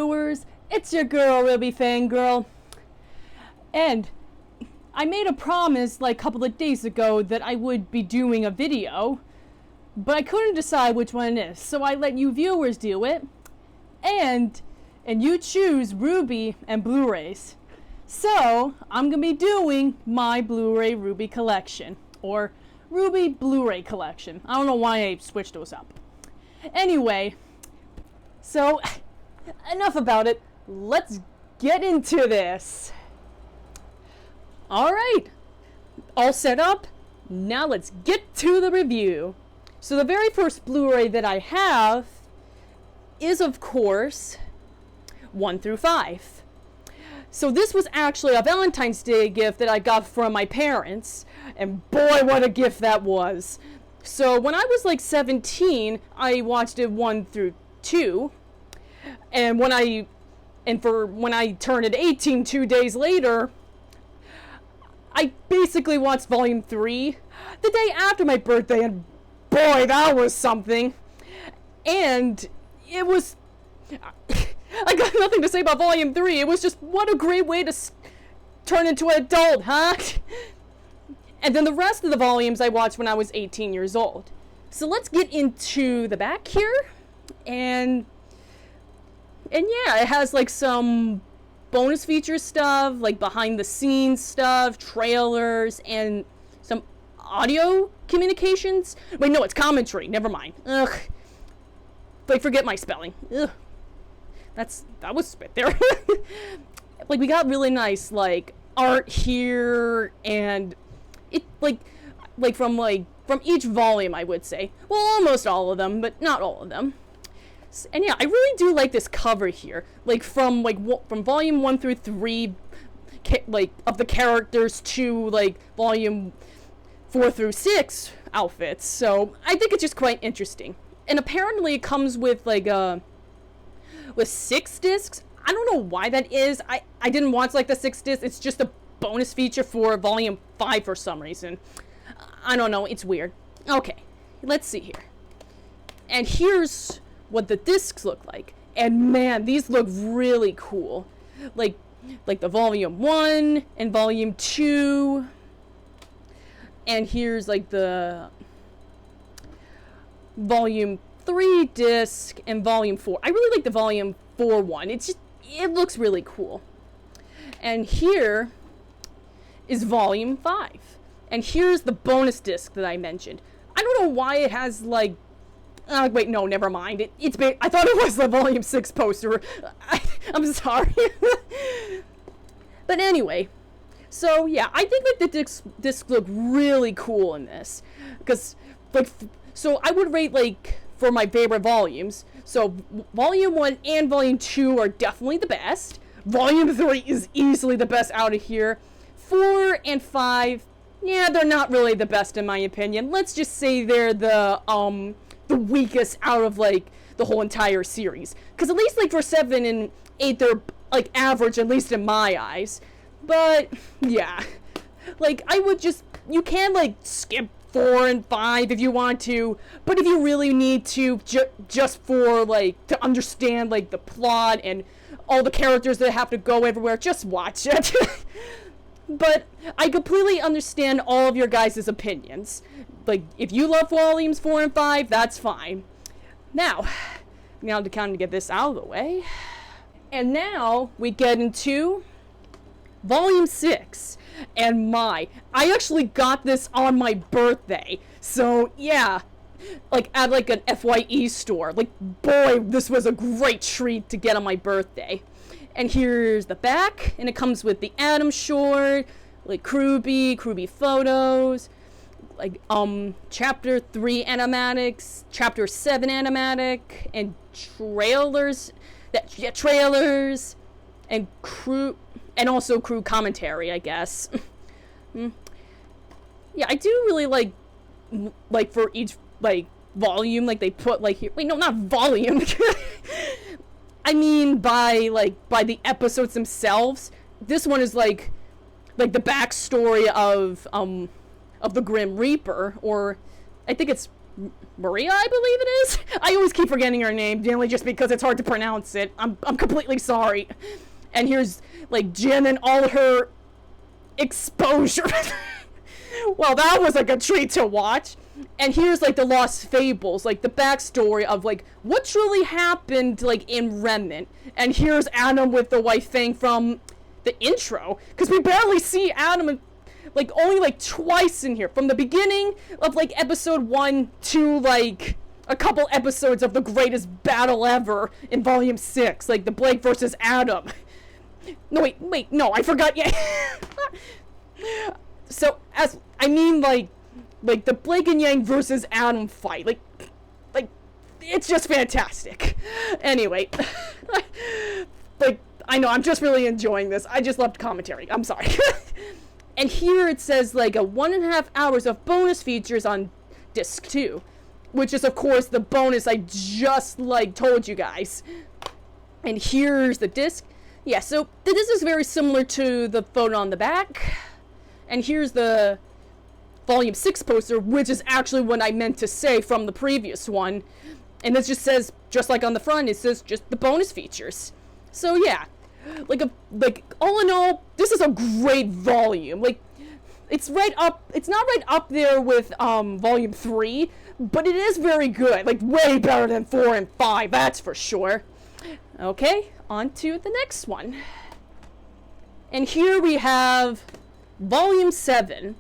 viewers, it's your girl Rwby Fangirl, and I made a promise like a couple of days ago that I would be doing a video, but I couldn't decide which one it is, so I let you viewers do it, and you choose Rwby and Blu-rays. So I'm gonna be doing my Blu-ray Rwby collection, or Rwby Blu-ray collection. I don't know why I switched those up. Anyway, so enough about it. Let's get into this. Alright, all set up. Now let's get to the review. So the very first Blu-ray that I have is, of course, 1 through 5. So this was actually a Valentine's Day gift that I got from my parents, and boy, what a gift that was. So when I was like 17, I watched it 1 through 2, and when I turned 18 2 days later, I basically watched volume 3 the day after my birthday, and boy, that was something. And it was I got nothing to say about volume 3. It was just, what a great way to turn into an adult, huh? And then the rest of the volumes I watched when I was 18 years old. So let's get into the back here. And yeah, it has like some bonus feature stuff, like behind the scenes stuff, trailers, and some audio communications. Wait, no, it's commentary. Never mind. Ugh. Like, forget my spelling. Ugh. That was spit there. Like, we got really nice like art here, and it like from each volume, I would say. Well, almost all of them, but not all of them. And yeah, I really do like this cover here. Like from volume 1 through 3, like of the characters, to like volume 4 through 6 outfits. So I think it's just quite interesting. And apparently it comes with like with 6 discs. I don't know why that is. I didn't watch like the 6 discs. It's just a bonus feature for volume 5 for some reason. I don't know. It's weird. Okay, let's see here. And here's what the discs look like. And man, these look really cool. Like the volume 1 and volume 2. And here's like the volume 3 disc and volume 4. I really like the volume 4 one. It looks really cool. And here is volume 5. And here's the bonus disc that I mentioned. I don't know why it has like wait, no, never mind. I thought it was the volume 6 poster. I'm sorry. But anyway, so yeah, I think like the discs look really cool in this, because like, so I would rate like, for my favorite volumes, so volume 1 and volume 2 are definitely the best. Volume 3 is easily the best out of here. 4 and 5, yeah, they're not really the best in my opinion. Let's just say they're the weakest out of like the whole entire series, because at least like for 7 and 8 they're like average, at least in my eyes. But yeah, like you can like skip 4 and 5 if you want to, but if you really need to, just for like to understand like the plot and all the characters that have to go everywhere, just watch it. But I completely understand all of your guys' opinions. Like, if you love volumes 4 and 5, that's fine. Now to kind of get this out of the way, and now we get into volume 6. And I actually got this on my birthday. So yeah, like at like an FYE store. Like, boy, this was a great treat to get on my birthday. And here's the back, and it comes with the Adam short, like Rwby photos, like chapter 3 animatics, chapter 7 animatic, and trailers, and and also crew commentary, I guess. Yeah, I do really like for each like volume, like they put like here. Wait, no, not volume. I mean by the episodes themselves. This one is like the backstory of the Grim Reaper, or I think it's Maria, I believe it is. I always keep forgetting her name, mainly just because it's hard to pronounce it. I'm completely sorry. And here's like Jen and all her exposure. Well, that was like a treat to watch. And here's like the Lost Fables, like the backstory of like what truly happened like in Remnant. And here's Adam with the white thing from the intro, because we barely see Adam like only like twice in here, from the beginning of like episode 1 to like a couple episodes of the greatest battle ever in volume 6, like the Blake versus Adam. No, wait, no, I forgot. Yeah. So as I mean like the Blake and Yang versus Adam fight, like it's just fantastic. Anyway, like I know I'm just really enjoying this. I just loved commentary. I'm sorry. And here it says like a 1.5 hours of bonus features on disc 2, which is of course the bonus I just like told you guys. And here's the disc. Yeah, so the disc is very similar to the photo on the back. And here's the volume 6 poster, which is actually what I meant to say from the previous one. And this just says, just like on the front, it says just the bonus features. So yeah, like all in all, this is a great volume. Like it's not right up there with volume 3, but it is very good. Like way better than 4 and 5, that's for sure. Okay, on to the next one. And here we have volume 7.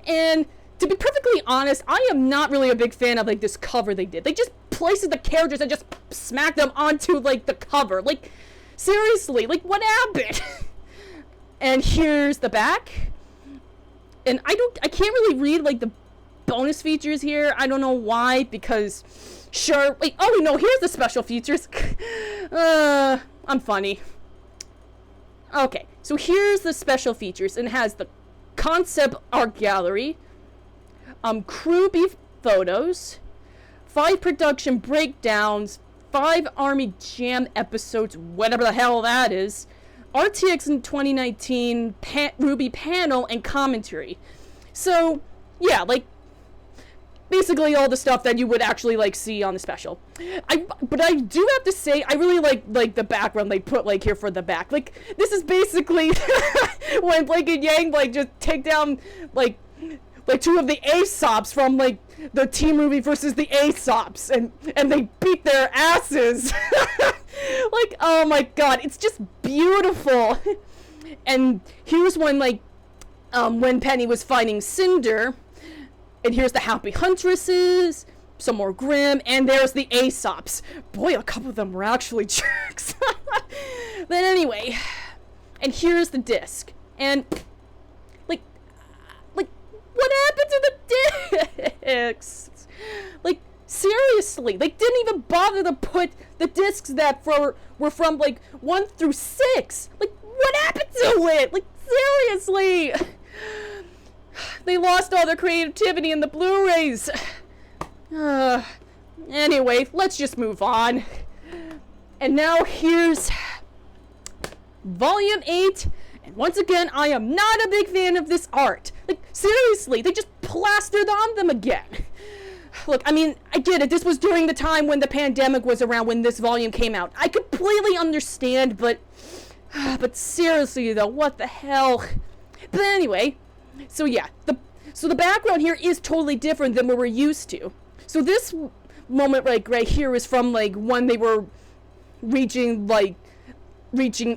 And to be perfectly honest, I am not really a big fan of like this cover they did. They just placed the characters and just smacked them onto like the cover. Like seriously, like what happened? And here's the back. And I can't really read like the bonus features here. I don't know why, because sure, wait, oh no, here's the special features. I'm funny. Okay, so here's the special features, and it has the concept art gallery, Rwby photos, 5 production breakdowns, 5 Army Jam episodes, whatever the hell that is, RTX in 2019, Rwby panel, and commentary. So, yeah, like, basically all the stuff that you would actually, like, see on the special. But I do have to say, I really like the background they put, like, here for the back. Like, this is basically when Blake and Yang, like, just take down, like 2 of the Aesops from, like, the Team Rwby versus the Aesops, and they beat their asses. Like, oh my god, it's just beautiful. And here's when, like, when Penny was fighting Cinder, and here's the Happy Huntresses, some more Grimm, and there's the Aesops. Boy, a couple of them were actually jerks. But anyway, and here's the disc, and what happened to the discs? Like, seriously, they didn't even bother to put the discs that were from, like, 1 through 6. Like, what happened to it? Like, seriously. They lost all their creativity in the Blu-rays. Anyway, let's just move on. And now here's Volume 8. And once again, I am not a big fan of this art. Like, seriously, they just plastered on them again. Look, I mean, I get it. This was during the time when the pandemic was around when this volume came out. I completely understand, but seriously, though, what the hell? But anyway, so yeah, the background here is totally different than what we're used to. So this moment, like, right here is from, like, when they were reaching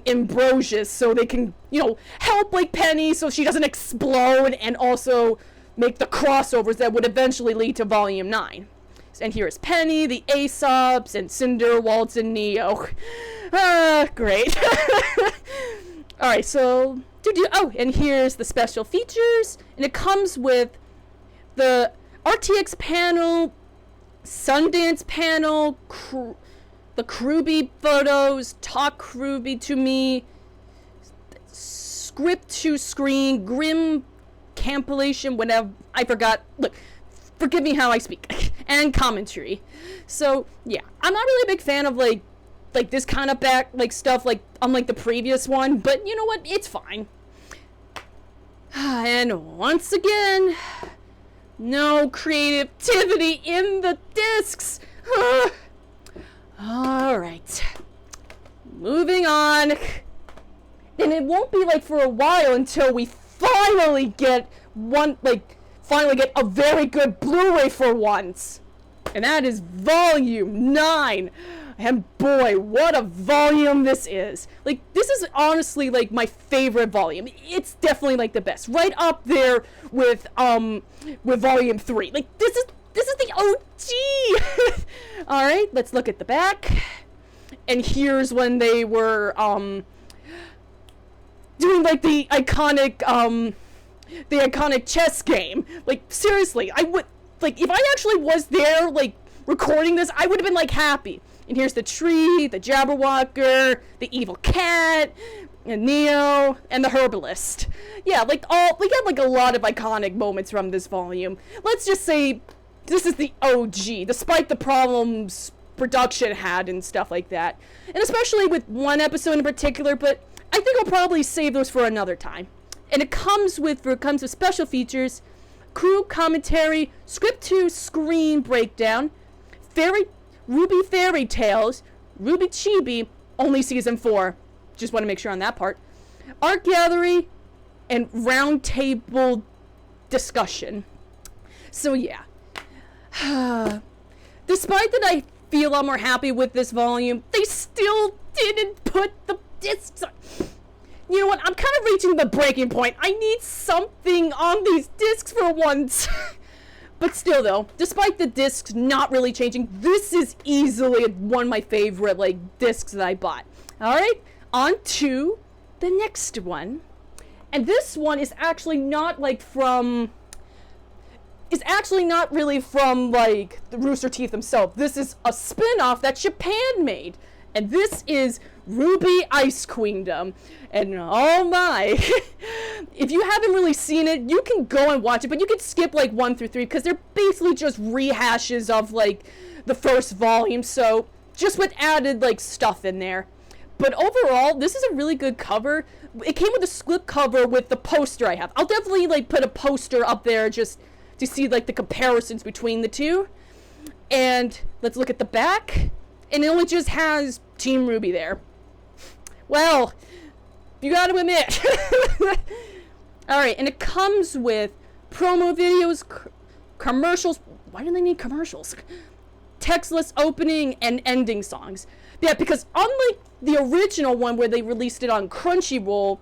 Ambrosius, so they can, you know, help, like, Penny so she doesn't explode, and also make the crossovers that would eventually lead to Volume 9. And here is Penny, the Aesops, and Cinder, Waltz, and Neo. Great. Alright, so, oh, and here's the special features, and it comes with the RTX panel, Sundance panel, the Rwby photos, Talk Rwby to Me, script to screen, Grimm compilation, whatever, I forgot, look, forgive me how I speak, and commentary. So, yeah, I'm not really a big fan of, like this kind of stuff, like, unlike the previous one, but you know what, it's fine. And once again, No creativity in the discs. Alright. Moving on. And it won't be like for a while until we finally get a very good Blu-ray for once. And that is volume 9. And boy, what a volume this is. Like, this is honestly like my favorite volume. It's definitely like the best. Right up there with volume 3. Like, this is the OG. Alright, let's look at the back. And here's when they were doing like the iconic chess game. Like, seriously, I would, like, if I actually was there, like, recording this, I would have been, like, happy. And here's the tree, the Jabberwocker, the evil cat, and Neo, and the herbalist. Yeah, like, we got, like, a lot of iconic moments from this volume. Let's just say this is the OG, despite the problems production had and stuff like that. And especially with one episode in particular, but I think I'll probably save those for another time. And it comes with special features, crew commentary, script to screen breakdown, Rwby Fairy Tales, Rwby Chibi, only season 4. Just want to make sure on that part. Art gallery, and roundtable discussion. So yeah. Despite that I feel a lot more happy with this volume, they still didn't put the discs on. You know what? I'm kind of reaching the breaking point. I need something on these discs for once. But still, though, despite the discs not really changing, this is easily one of my favorite, like, discs that I bought. Alright, on to the next one. And this one is actually not, like, really from, like, the Rooster Teeth themselves. This is a spin-off that Japan made. And this is Rwby Ice Queendom. And oh my, if you haven't really seen it, you can go and watch it, but you can skip like 1 through 3 because they're basically just rehashes of like the first volume. So just with added like stuff in there. But overall, this is a really good cover. It came with a slip cover with the poster I have. I'll definitely like put a poster up there just to see like the comparisons between the two. And let's look at the back. And it only just has Team Rwby there. Well, you gotta admit. Alright, and it comes with promo videos, commercials. Why do they need commercials? Textless opening and ending songs. Yeah, because unlike the original one where they released it on Crunchyroll,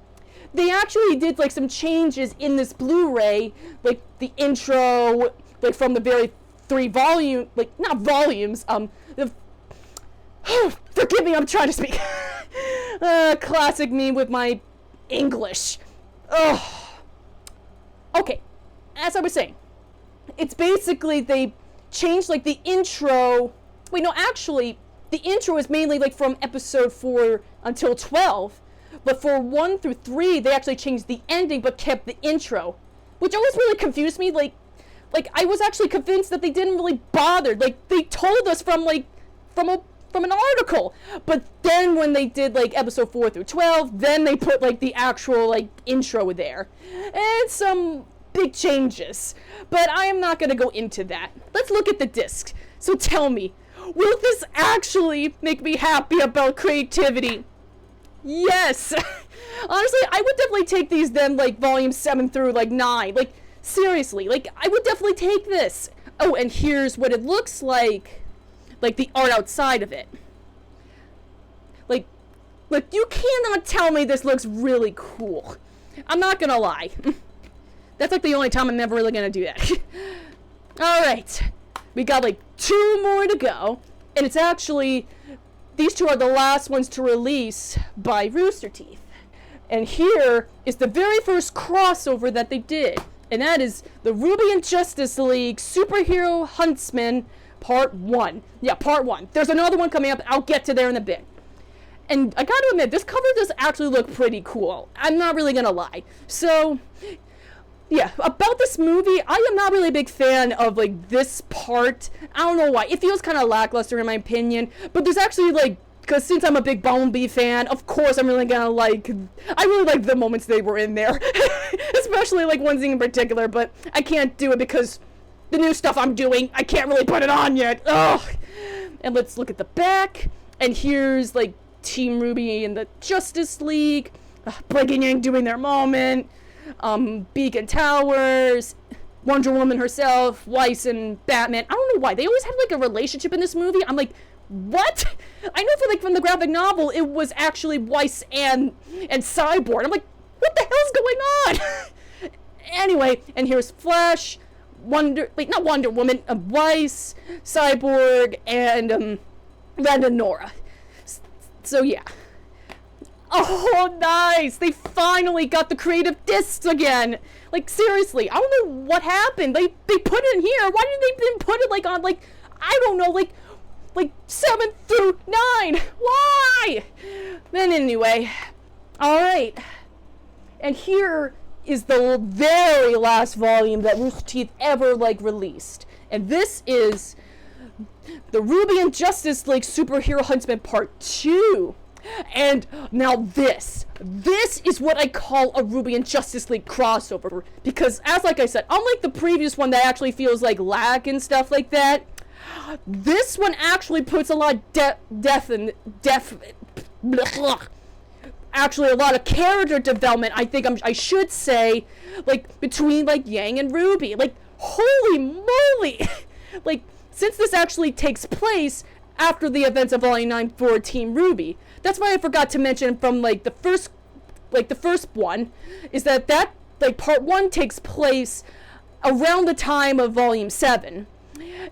they actually did like some changes in this Blu-ray, like the intro, like from the very 3 volume, like not volumes, forgive me, I'm trying to speak. Classic me with my English. Okay, as I was saying, it's basically they changed like the intro. Wait, no, actually, the intro is mainly like from episode 4 until 12. But for 1 through 3, they actually changed the ending but kept the intro. Which always really confused me. Like I was actually convinced that they didn't really bother. Like, they told us from an article. But then when they did like episode 4 through 12, then they put like the actual like intro there. And some big changes. But I am not going to go into that. Let's look at the disc. So tell me, will this actually make me happy about creativity? Yes! Honestly, I would definitely take these then, like, volume 7 through, like, 9. Like, seriously, like, I would definitely take this. Oh, and here's what it looks like the art outside of it. Like, you cannot tell me this looks really cool. I'm not gonna lie. That's, like, the only time I'm ever really gonna do that. Alright. We got, like, 2 more to go. And it's actually... These 2 are the last ones to release by Rooster Teeth. And here is the very first crossover that they did. And that is the Rwby and Justice League Superhero Huntsman Part 1. Yeah, Part 1. There's another one coming up. I'll get to there in a bit. And I gotta admit, this cover does actually look pretty cool. I'm not really gonna lie. So... yeah, about this movie, I am not really a big fan of, like, this part. I don't know why. It feels kind of lackluster in my opinion. But there's actually, like, because since I'm a big Bumblebee fan, of course I'm really gonna, like, I really like the moments they were in there. Especially, like, one scene in particular, but I can't do it because the new stuff I'm doing. I can't really put it on yet. Ugh. And let's look at the back. And here's like Team Rwby and the Justice League. Blake and Yang doing their moment. Beacon Towers. Wonder Woman herself. Weiss and Batman. I don't know why. They always had like a relationship in this movie. I'm like, what? I know from the graphic novel it was actually Weiss and Cyborg. I'm like, what the hell's going on? Anyway, and here's Flash, not Wonder Woman, Weiss, Cyborg, and Red and Nora. So yeah. Oh, nice! They finally got the creative discs again. Like seriously, I don't know what happened. They put it in here. Why didn't they then put it like on like I don't know like 7 through 9? Why? Then anyway, all right. And here is the very last volume that Rooster Teeth ever like released, and this is the Rwby and Justice League Superhero Huntsman Part 2. And now this is what I call a Rwby and Justice League crossover, because as like I said, unlike the previous one that actually feels like lag and stuff like that, this one actually puts a lot of actually a lot of character development, I should say, like between like Yang and Rwby. Like holy moly. Like since this actually takes place after the events of Volume 9 for Team Rwby. That's why I forgot to mention from like the first one is that like Part 1 takes place around the time of Volume 7.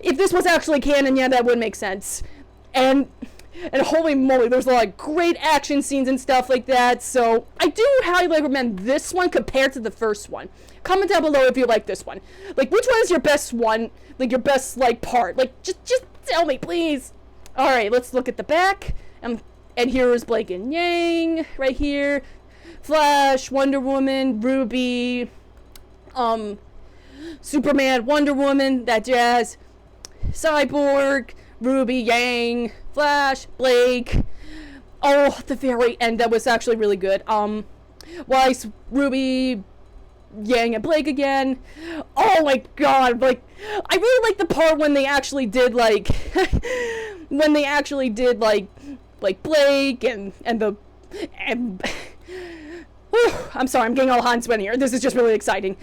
If this was actually canon, yeah, that would make sense. And holy moly, there's a lot of great action scenes and stuff like that. So I do highly recommend this one compared to the first one. Comment down below if you like this one. Like which one is your best one? Like your best like part? Like just tell me, please. All right, let's look at the back. And here is Blake and Yang right here. Flash, Wonder Woman, Rwby, Superman, Wonder Woman, that jazz. Cyborg, Rwby, Yang, Flash, Blake. Oh, at the very end, that was actually really good. Weiss, Rwby, Yang, and Blake again. Oh my god, like, I really like the part when they actually did, like, Blake and I'm sorry, I'm getting all hot and sweaty here. This is just really exciting.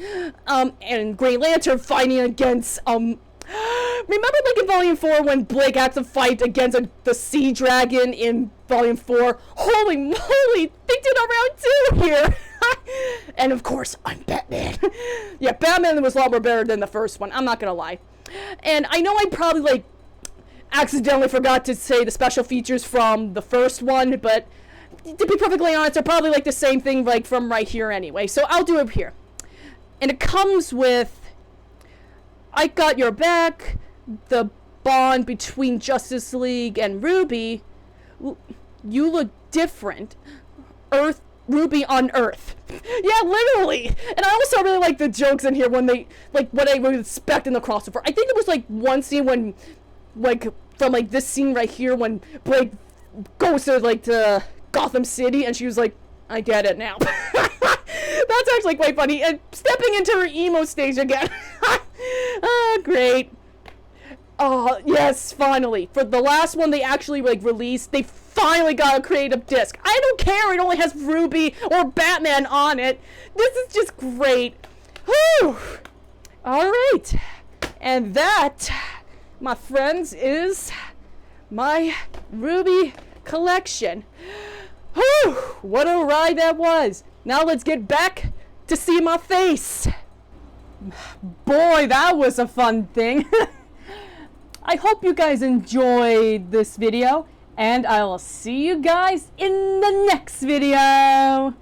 And Green Lantern fighting against, remember like in Volume 4 when Blake had to fight against the Sea Dragon in Volume 4? Holy moly, they did a round 2 here! And of course, I'm Batman. Yeah, Batman was a lot more better than the first one, I'm not gonna lie. And I know I probably, like, accidentally forgot to say the special features from the first one, but to be perfectly honest, they're probably like the same thing like from right here anyway, so I'll do it here. And it comes with I Got Your Back, the bond between Justice League and Rwby, You Look Different, Rwby on Earth. Yeah, literally. And I also really like the jokes in here when they, like, what I would expect in the crossover. I think there was like one scene when, like, from like this scene right here when Blake goes to like to Gotham City and she was like, I get it now. That's actually quite funny. And stepping into her emo stage again. Great. Oh, yes, finally. For the last one they actually like released, they finally got a creative disc. I don't care, it only has Rwby or Batman on it. This is just great. Whew. Alright. And that, my friends, is my Rwby collection. Whew, what a ride that was. Now let's get back to see my face. Boy, that was a fun thing. I hope you guys enjoyed this video, and I'll see you guys in the next video.